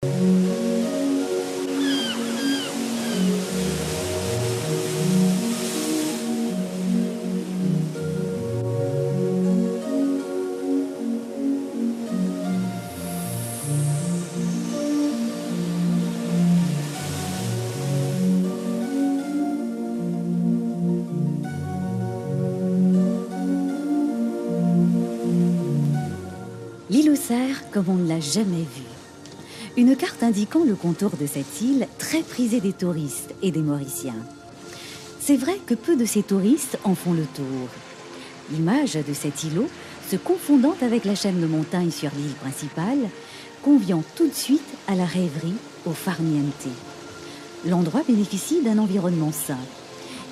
L'île aux cerfs comme on ne l'a jamais vue. Une carte indiquant le contour de cette île très prisée des touristes et des Mauriciens. C'est vrai que peu de ces touristes en font le tour. L'image de cet îlot, se confondant avec la chaîne de montagnes sur l'île principale, convient tout de suite à la rêverie au farniente. L'endroit bénéficie d'un environnement sain.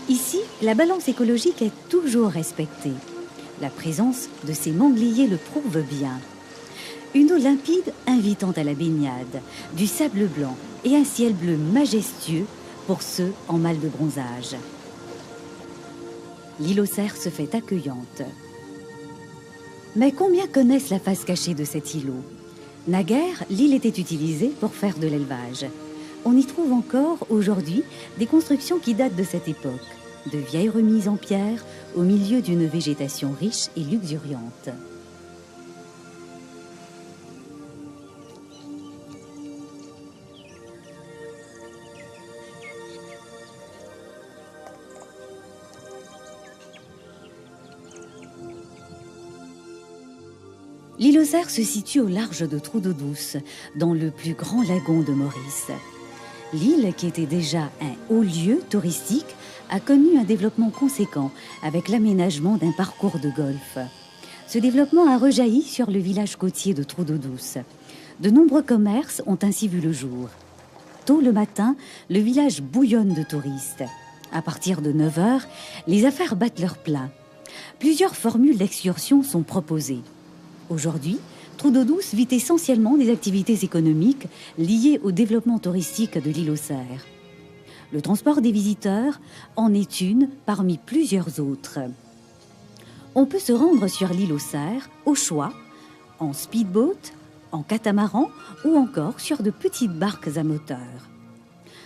Ici, la balance écologique est toujours respectée. La présence de ces mangliers le prouve bien. Une eau limpide invitant à la baignade, du sable blanc et un ciel bleu majestueux pour ceux en mal de bronzage. L'île aux cerfs se fait accueillante. Mais combien connaissent la face cachée de cet îlot? Naguère, l'île était utilisée pour faire de l'élevage. On y trouve encore aujourd'hui des constructions qui datent de cette époque, de vieilles remises en pierre au milieu d'une végétation riche et luxuriante. L'île aux cerfs se situe au large de Trou d'eau douce, dans le plus grand lagon de Maurice. L'île, qui était déjà un haut lieu touristique, a connu un développement conséquent avec l'aménagement d'un parcours de golf. Ce développement a rejailli sur le village côtier de Trou d'eau douce. De nombreux commerces ont ainsi vu le jour. Tôt le matin, le village bouillonne de touristes. À partir de 9 h, les affaires battent leur plein. Plusieurs formules d'excursion sont proposées. Aujourd'hui, Trou d'eau douce vit essentiellement des activités économiques liées au développement touristique de l'île aux cerfs. Le transport des visiteurs en est une parmi plusieurs autres. On peut se rendre sur l'île aux cerfs au choix, en speedboat, en catamaran ou encore sur de petites barques à moteur.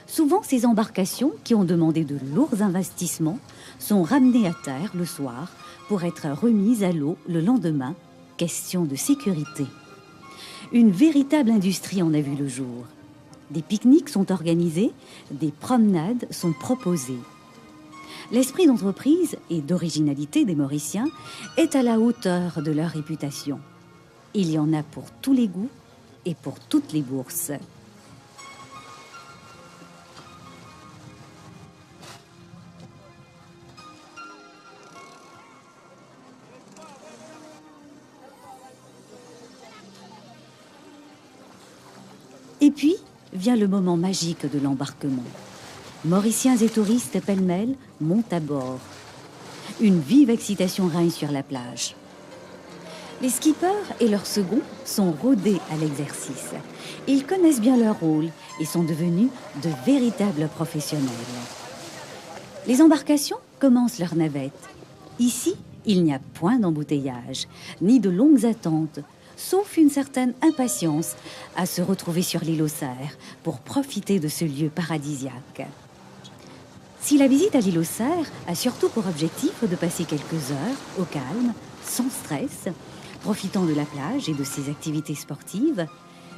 Souvent, ces embarcations, qui ont demandé de lourds investissements, sont ramenées à terre le soir pour être remises à l'eau le lendemain. Question de sécurité. Une véritable industrie en a vu le jour. Des pique-niques sont organisés, des promenades sont proposées. L'esprit d'entreprise et d'originalité des Mauriciens est à la hauteur de leur réputation. Il y en a pour tous les goûts et pour toutes les bourses. Et puis, vient le moment magique de l'embarquement. Mauriciens et touristes pêle-mêle montent à bord. Une vive excitation règne sur la plage. Les skippers et leurs seconds sont rodés à l'exercice. Ils connaissent bien leur rôle et sont devenus de véritables professionnels. Les embarcations commencent leur navette. Ici, il n'y a point d'embouteillage, ni de longues attentes, sauf une certaine impatience à se retrouver sur l'île aux cerfs pour profiter de ce lieu paradisiaque. Si la visite à l'île aux cerfs a surtout pour objectif de passer quelques heures au calme, sans stress, profitant de la plage et de ses activités sportives,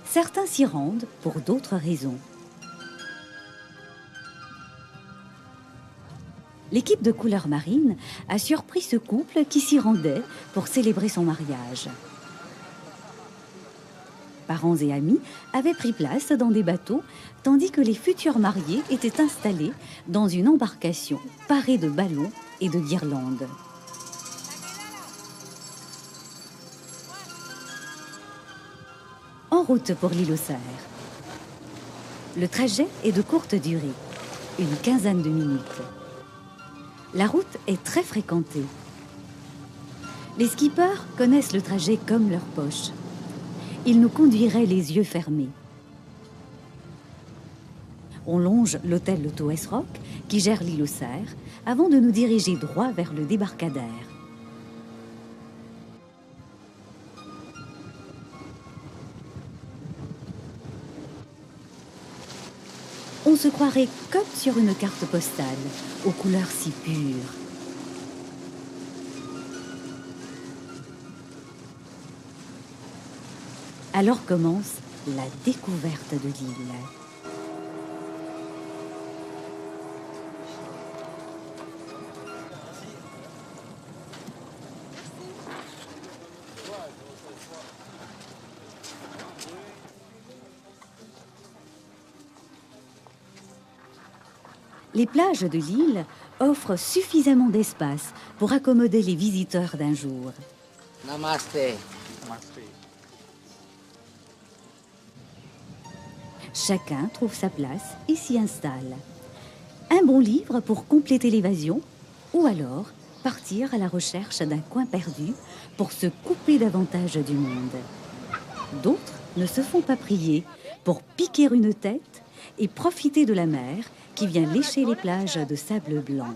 certains s'y rendent pour d'autres raisons. L'équipe de couleur marine a surpris ce couple qui s'y rendait pour célébrer son mariage. Parents et amis avaient pris place dans des bateaux, tandis que les futurs mariés étaient installés dans une embarcation parée de ballons et de guirlandes. En route pour l'île aux cerfs. Le trajet est de courte durée, une quinzaine de minutes. La route est très fréquentée. Les skippers connaissent le trajet comme leur poche. Ils nous conduiraient les yeux fermés. On longe l'hôtel Le Toes Rock, qui gère l'île aux cerfs, avant de nous diriger droit vers le débarcadère. On se croirait comme sur une carte postale, aux couleurs si pures. Alors commence la découverte de l'île. Les plages de l'île offrent suffisamment d'espace pour accommoder les visiteurs d'un jour. Namaste. Chacun trouve sa place et s'y installe. Un bon livre pour compléter l'évasion, ou alors partir à la recherche d'un coin perdu pour se couper davantage du monde. D'autres ne se font pas prier pour piquer une tête et profiter de la mer qui vient lécher les plages de sable blanc.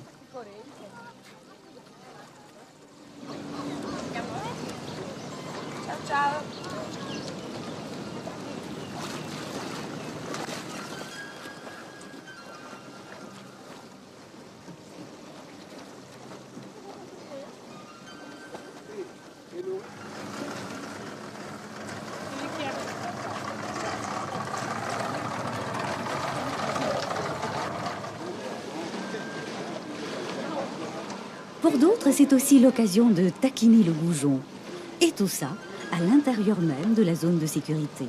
Pour d'autres, c'est aussi l'occasion de taquiner le goujon. Et tout ça à l'intérieur même de la zone de sécurité.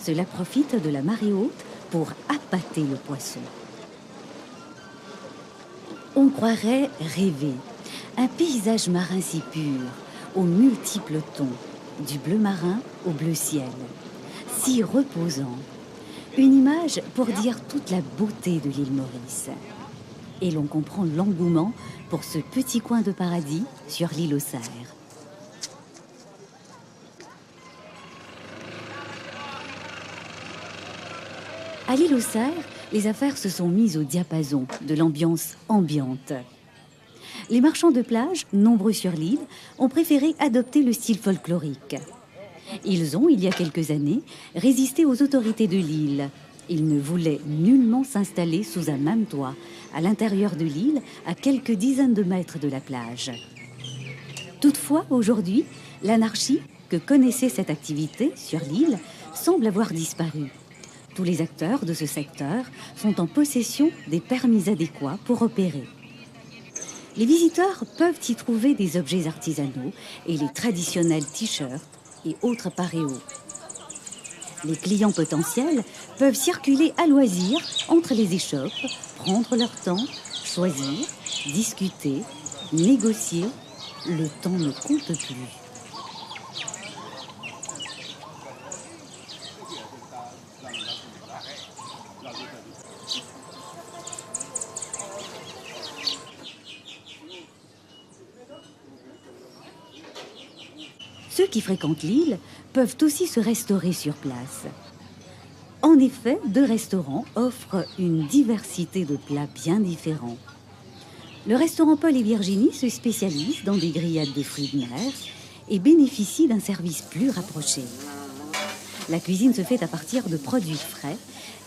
Cela profite de la marée haute pour appâter le poisson. On croirait rêver. Un paysage marin si pur, aux multiples tons, du bleu marin au bleu ciel. Si reposant. Une image pour dire toute la beauté de l'île Maurice. Et l'on comprend l'engouement pour ce petit coin de paradis sur l'île aux Cerfs. À l'île aux Cerfs, les affaires se sont mises au diapason de l'ambiance ambiante. Les marchands de plage, nombreux sur l'île, ont préféré adopter le style folklorique. Ils ont, il y a quelques années, résisté aux autorités de l'île. Ils ne voulaient nullement s'installer sous un même toit, à l'intérieur de l'île, à quelques dizaines de mètres de la plage. Toutefois, aujourd'hui, l'anarchie que connaissait cette activité sur l'île semble avoir disparu. Tous les acteurs de ce secteur sont en possession des permis adéquats pour opérer. Les visiteurs peuvent y trouver des objets artisanaux et les traditionnels t-shirts et autres paréos. Les clients potentiels peuvent circuler à loisir entre les échoppes, prendre leur temps, choisir, discuter, négocier. Le temps ne compte plus. Ceux qui fréquentent l'île peuvent aussi se restaurer sur place. En effet, 2 restaurants offrent une diversité de plats bien différents. Le restaurant Paul et Virginie se spécialise dans des grillades de fruits de mer et bénéficie d'un service plus rapproché. La cuisine se fait à partir de produits frais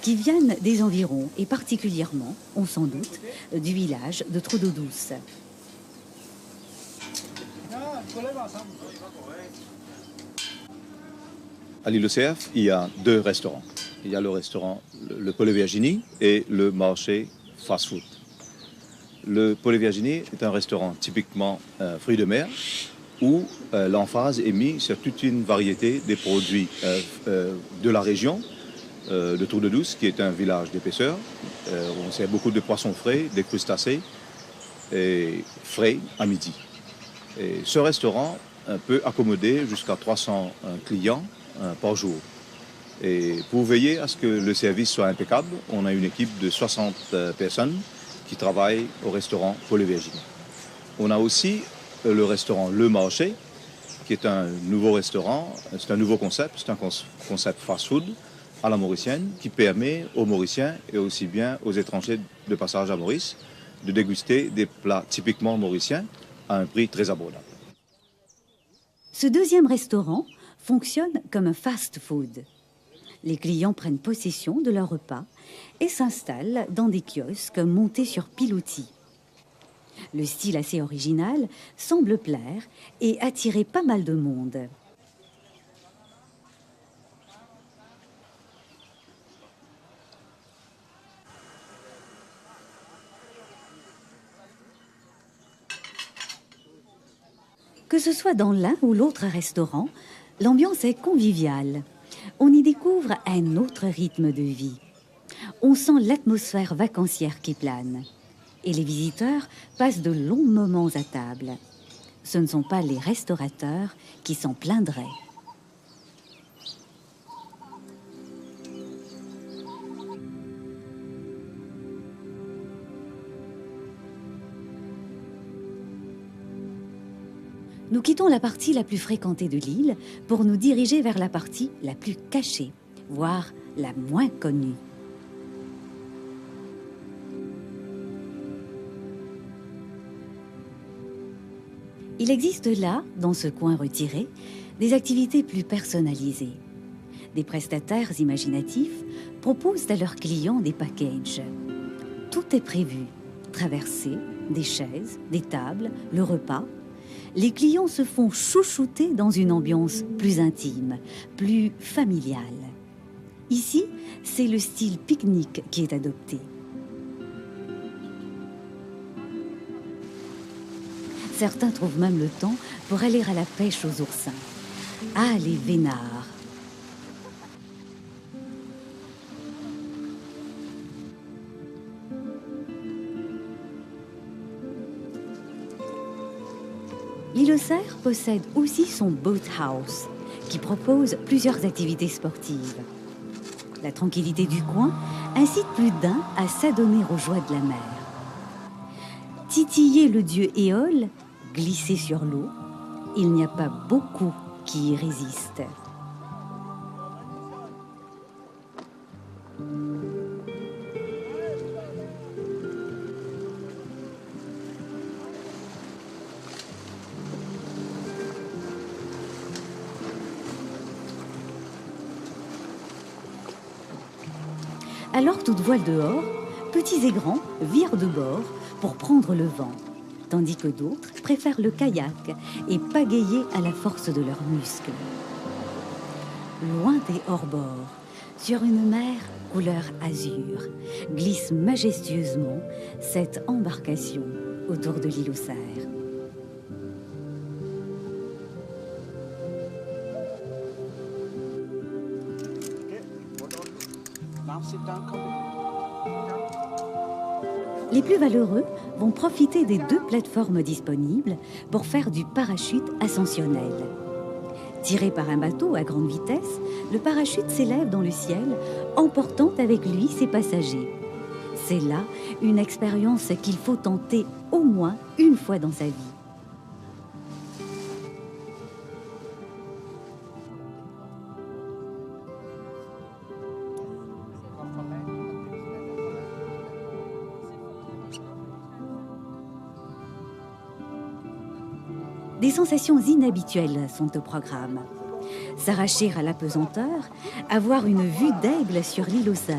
qui viennent des environs et particulièrement, on s'en doute, du village de Trou d'Eau Douce. À l'île aux Cerfs, il y a 2 restaurants. Il y a le restaurant le Paul et Virginie et le marché fast-food. Le Paul et Virginie est un restaurant typiquement fruits de mer où l'emphase est mise sur toute une variété des produits de la région de Trou d'Eau Douce, qui est un village d'épaisseur. On sert beaucoup de poissons frais, des crustacés et frais à midi. Et ce restaurant peut accommoder jusqu'à 300 clients par jour. Et pour veiller à ce que le service soit impeccable, on a une équipe de 60 personnes qui travaillent au restaurant Paul et Virginie. On a aussi le restaurant Le Marché, qui est un nouveau restaurant, c'est un nouveau concept, c'est un concept fast-food à la mauricienne qui permet aux Mauriciens et aussi bien aux étrangers de passage à Maurice de déguster des plats typiquement mauriciens à un prix très abordable. Ce 2e restaurant fonctionne comme un fast-food. Les clients prennent possession de leur repas et s'installent dans des kiosques montés sur pilotis. Le style assez original semble plaire et attirer pas mal de monde. Que ce soit dans l'un ou l'autre restaurant, l'ambiance est conviviale. On y découvre un autre rythme de vie. On sent l'atmosphère vacancière qui plane. Et les visiteurs passent de longs moments à table. Ce ne sont pas les restaurateurs qui s'en plaindraient. Nous quittons la partie la plus fréquentée de l'île pour nous diriger vers la partie la plus cachée, voire la moins connue. Il existe là, dans ce coin retiré, des activités plus personnalisées. Des prestataires imaginatifs proposent à leurs clients des packages. Tout est prévu, traversée, des chaises, des tables, le repas. Les clients se font chouchouter dans une ambiance plus intime, plus familiale. Ici, c'est le style pique-nique qui est adopté. Certains trouvent même le temps pour aller à la pêche aux oursins. Ah, les vénards! L'île aux Cerfs possède aussi son boathouse, qui propose plusieurs activités sportives. La tranquillité du coin incite plus d'un à s'adonner aux joies de la mer. Titiller le dieu Éole, glisser sur l'eau, il n'y a pas beaucoup qui y résistent. Alors, toute voile dehors, petits et grands virent de bord pour prendre le vent, tandis que d'autres préfèrent le kayak et pagayer à la force de leurs muscles. Loin des hors-bords, sur une mer couleur azur, glisse majestueusement cette embarcation autour de l'île aux Cerfs. Les plus valeureux vont profiter des 2 plateformes disponibles pour faire du parachute ascensionnel. Tiré par un bateau à grande vitesse, le parachute s'élève dans le ciel, emportant avec lui ses passagers. C'est là une expérience qu'il faut tenter au moins une fois dans sa vie. Des sensations inhabituelles sont au programme. S'arracher à l'apesanteur, avoir une vue d'aigle sur l'île aux Cerfs.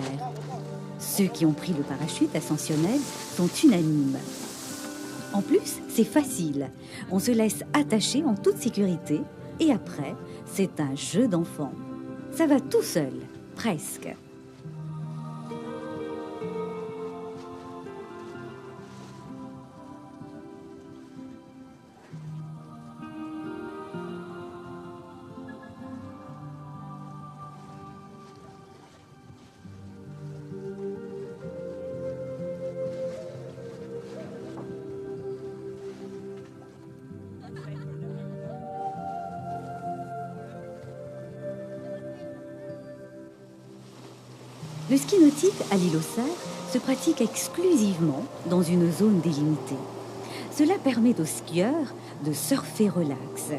Ceux qui ont pris le parachute ascensionnel sont unanimes. En plus, c'est facile. On se laisse attacher en toute sécurité et après, c'est un jeu d'enfant. Ça va tout seul, presque. Le ski nautique à l'île aux Cerfs se pratique exclusivement dans une zone délimitée. Cela permet aux skieurs de surfer relax,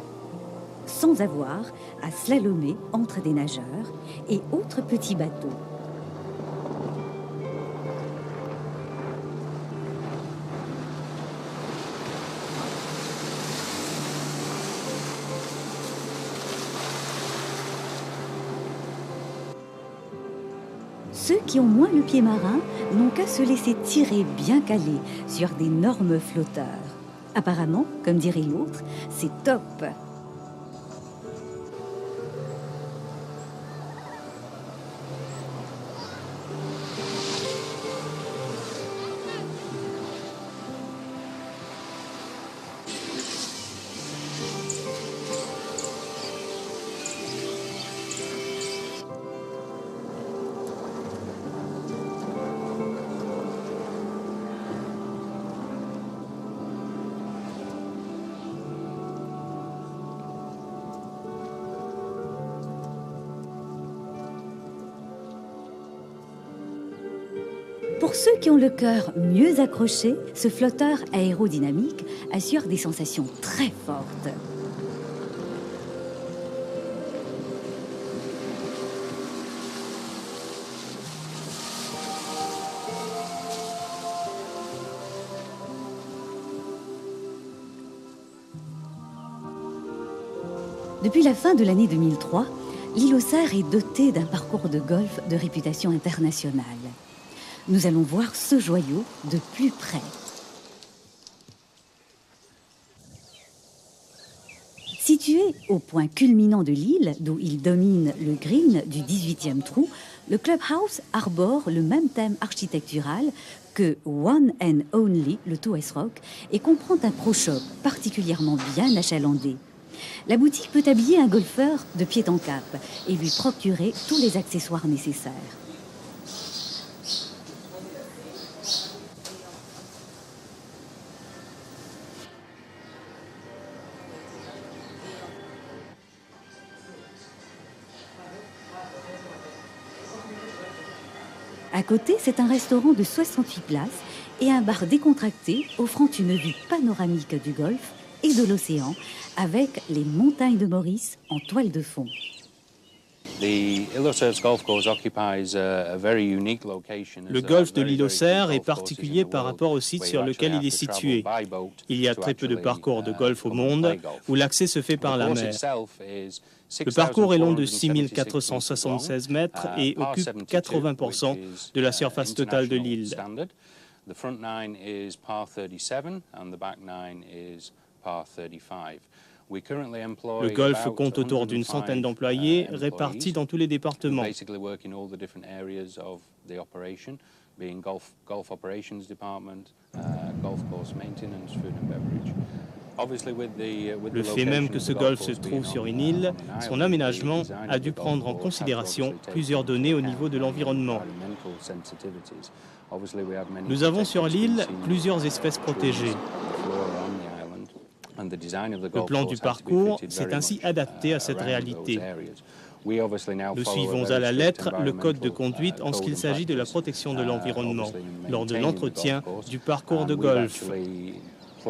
sans avoir à slalomer entre des nageurs et autres petits bateaux. Ceux qui ont moins le pied marin n'ont qu'à se laisser tirer bien calés sur d'énormes flotteurs. Apparemment, comme dirait l'autre, c'est top. Pour ceux qui ont le cœur mieux accroché, ce flotteur aérodynamique assure des sensations très fortes. Depuis la fin de l'année 2003, l'île aux Cerfs est dotée d'un parcours de golf de réputation internationale. Nous allons voir ce joyau de plus près. Situé au point culminant de l'île, d'où il domine le green du 18e trou, le clubhouse arbore le même thème architectural que One and Only, le Toes Rock, et comprend un pro shop particulièrement bien achalandé. La boutique peut habiller un golfeur de pied en cap et lui procurer tous les accessoires nécessaires. À côté, c'est un restaurant de 68 places et un bar décontracté offrant une vue panoramique du golfe et de l'océan avec les montagnes de Maurice en toile de fond. Le golfe de l'île aux Cerfs est particulier par rapport au site sur lequel il est situé. Il y a très peu de parcours de golf au monde où l'accès se fait par la mer. Le parcours est long de 6476 mètres et occupe 80% de la surface totale de l'île. Le golf compte autour d'une centaine d'employés répartis dans tous les départements. Le fait même que ce golf se trouve sur une île, son aménagement a dû prendre en considération plusieurs données au niveau de l'environnement. Nous avons sur l'île plusieurs espèces protégées. Le plan du parcours s'est ainsi adapté à cette réalité. Nous suivons à la lettre le code de conduite en ce qu'il s'agit de la protection de l'environnement lors de l'entretien du parcours de golf.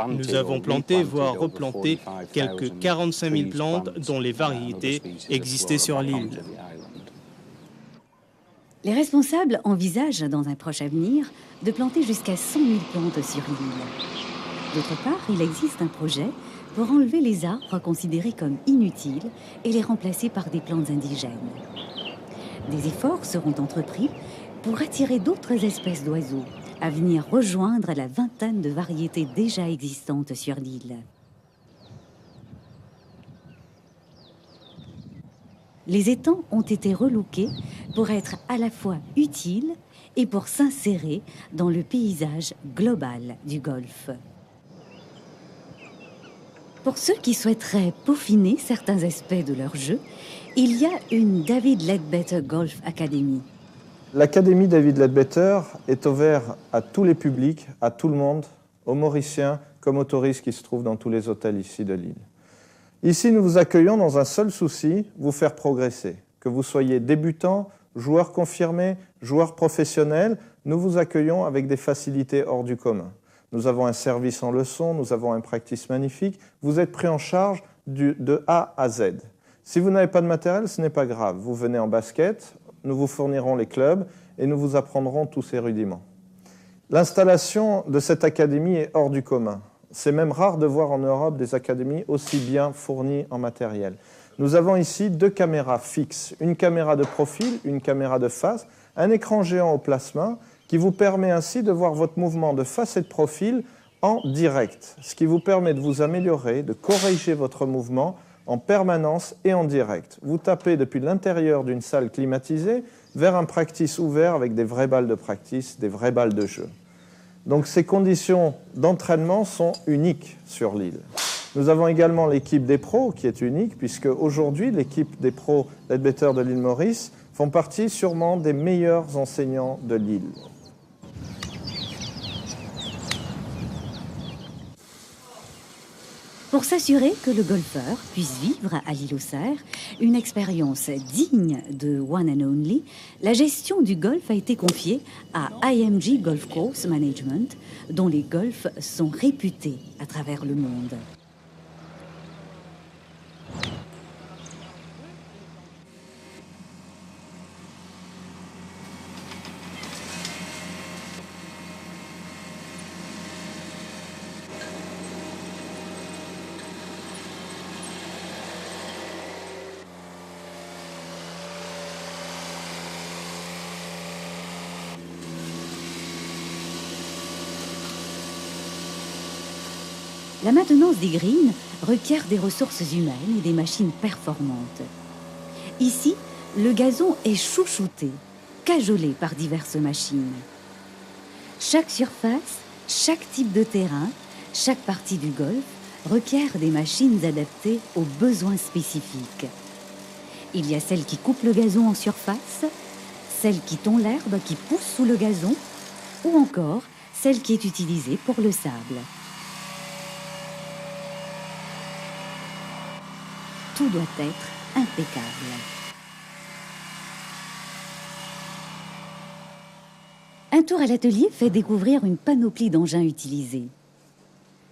Nous avons planté, voire replanté, quelques 45 000 plantes dont les variétés existaient sur l'île. Les responsables envisagent dans un proche avenir de planter jusqu'à 100 000 plantes sur l'île. D'autre part, il existe un projet pour enlever les arbres considérés comme inutiles et les remplacer par des plantes indigènes. Des efforts seront entrepris pour attirer d'autres espèces d'oiseaux à venir rejoindre la vingtaine de variétés déjà existantes sur l'île. Les étangs ont été relookés pour être à la fois utiles et pour s'insérer dans le paysage global du golfe. Pour ceux qui souhaiteraient peaufiner certains aspects de leur jeu, il y a une David Leadbetter Golf Academy. L'Académie David Leadbetter est ouverte à tous les publics, à tout le monde, aux Mauriciens comme aux touristes qui se trouvent dans tous les hôtels ici de l'île. Ici, nous vous accueillons dans un seul souci, vous faire progresser. Que vous soyez débutant, joueur confirmé, joueur professionnel, nous vous accueillons avec des facilités hors du commun. Nous avons un service en leçons, nous avons un practice magnifique. Vous êtes pris en charge de A à Z. Si vous n'avez pas de matériel, ce n'est pas grave. Vous venez en basket, nous vous fournirons les clubs et nous vous apprendrons tous ces rudiments. L'installation de cette académie est hors du commun. C'est même rare de voir en Europe des académies aussi bien fournies en matériel. Nous avons ici 2 caméras fixes, une caméra de profil, une caméra de face. Un écran géant au plasma qui vous permet ainsi de voir votre mouvement de face et de profil en direct, ce qui vous permet de vous améliorer, de corriger votre mouvement en permanence et en direct. Vous tapez depuis l'intérieur d'une salle climatisée vers un practice ouvert avec des vraies balles de practice, des vraies balles de jeu. Donc ces conditions d'entraînement sont uniques sur l'île. Nous avons également l'équipe des pros qui est unique puisque aujourd'hui l'équipe des pros Leadbetter de l'île Maurice font partie sûrement des meilleurs enseignants de l'île. Pour s'assurer que le golfeur puisse vivre à l'île aux Cerfs une expérience digne de One and Only, la gestion du golf a été confiée à IMG Golf Course Management, dont les golfs sont réputés à travers le monde. La maintenance des greens requiert des ressources humaines et des machines performantes. Ici, le gazon est chouchouté, cajolé par diverses machines. Chaque surface, chaque type de terrain, chaque partie du golf requiert des machines adaptées aux besoins spécifiques. Il y a celles qui coupent le gazon en surface, celle qui tond l'herbe qui pousse sous le gazon, ou encore celle qui est utilisée pour le sable. Tout doit être impeccable. Un tour à l'atelier fait découvrir une panoplie d'engins utilisés.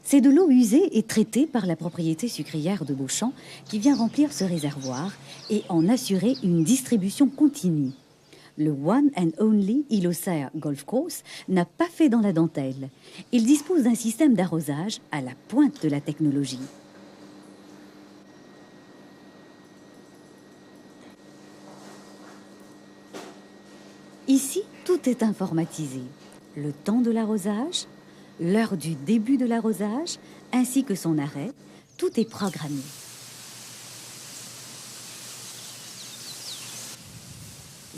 C'est de l'eau usée et traitée par la propriété sucrière de Beauchamp qui vient remplir ce réservoir et en assurer une distribution continue. Le One and Only Île aux Cerfs Golf Course n'a pas fait dans la dentelle. Il dispose d'un système d'arrosage à la pointe de la technologie. Ici, tout est informatisé. Le temps de l'arrosage, l'heure du début de l'arrosage, ainsi que son arrêt, tout est programmé.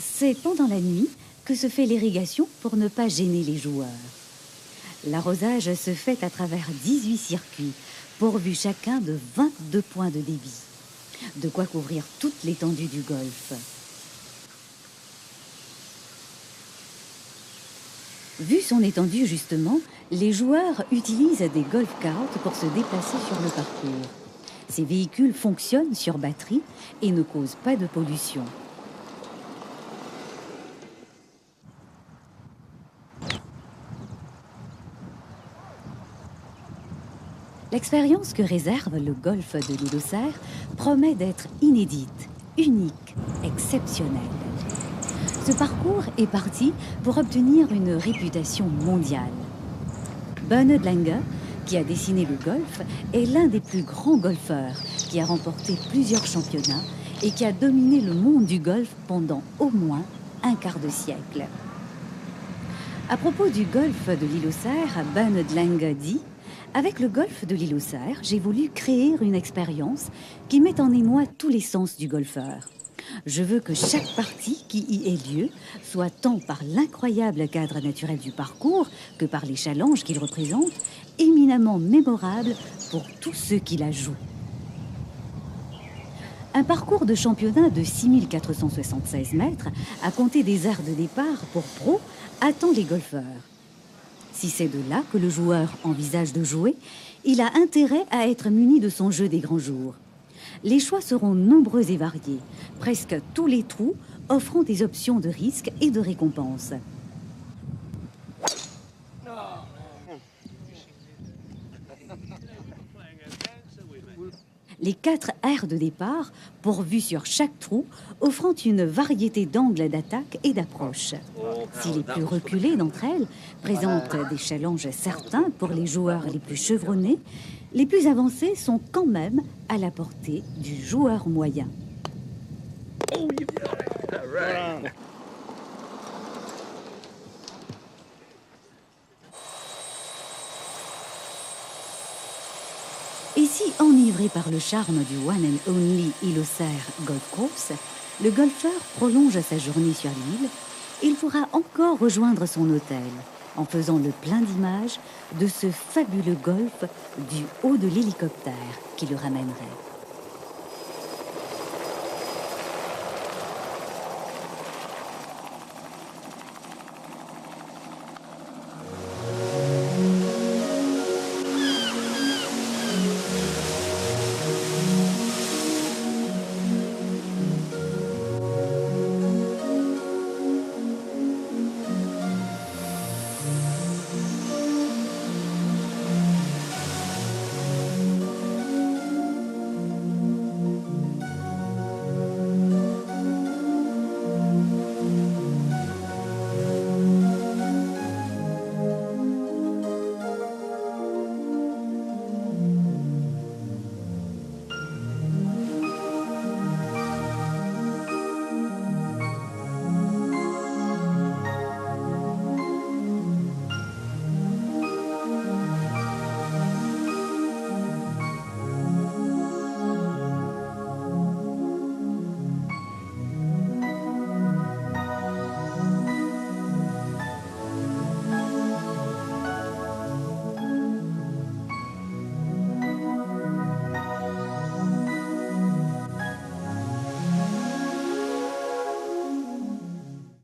C'est pendant la nuit que se fait l'irrigation pour ne pas gêner les joueurs. L'arrosage se fait à travers 18 circuits, pourvus chacun de 22 points de débit. De quoi couvrir toute l'étendue du golf. Vu son étendue justement, les joueurs utilisent des golf carts pour se déplacer sur le parcours. Ces véhicules fonctionnent sur batterie et ne causent pas de pollution. L'expérience que réserve le golf de l'Île aux Cerfs promet d'être inédite, unique, exceptionnelle. Ce parcours est parti pour obtenir une réputation mondiale. Bernard Langer, qui a dessiné le golf, est l'un des plus grands golfeurs, qui a remporté plusieurs championnats et qui a dominé le monde du golf pendant au moins un quart de siècle. À propos du golf de l'Île aux Cerfs, Bernard Langer dit « Avec le golf de l'Île aux Cerfs, j'ai voulu créer une expérience qui met en émoi tous les sens du golfeur. Je veux que chaque partie qui y ait lieu soit tant par l'incroyable cadre naturel du parcours que par les challenges qu'il représente, éminemment mémorable pour tous ceux qui la jouent. » Un parcours de championnat de 6476 mètres, à compter des aires de départ pour pro, attend les golfeurs. Si c'est de là que le joueur envisage de jouer, il a intérêt à être muni de son jeu des grands jours. Les choix seront nombreux et variés, presque tous les trous offrant des options de risque et de récompense. Les 4 aires de départ, pourvues sur chaque trou, offrant une variété d'angles d'attaque et d'approche. Si les plus reculées d'entre elles présentent des challenges certains pour les joueurs les plus chevronnés, les plus avancées sont quand même à la portée du joueur moyen. Et si, enivré par le charme du one and only Île-aux-Cerfs Golf Course, le golfeur prolonge sa journée sur l'île, il pourra encore rejoindre son hôtel en faisant le plein d'images de ce fabuleux golfe du haut de l'hélicoptère qui le ramènerait.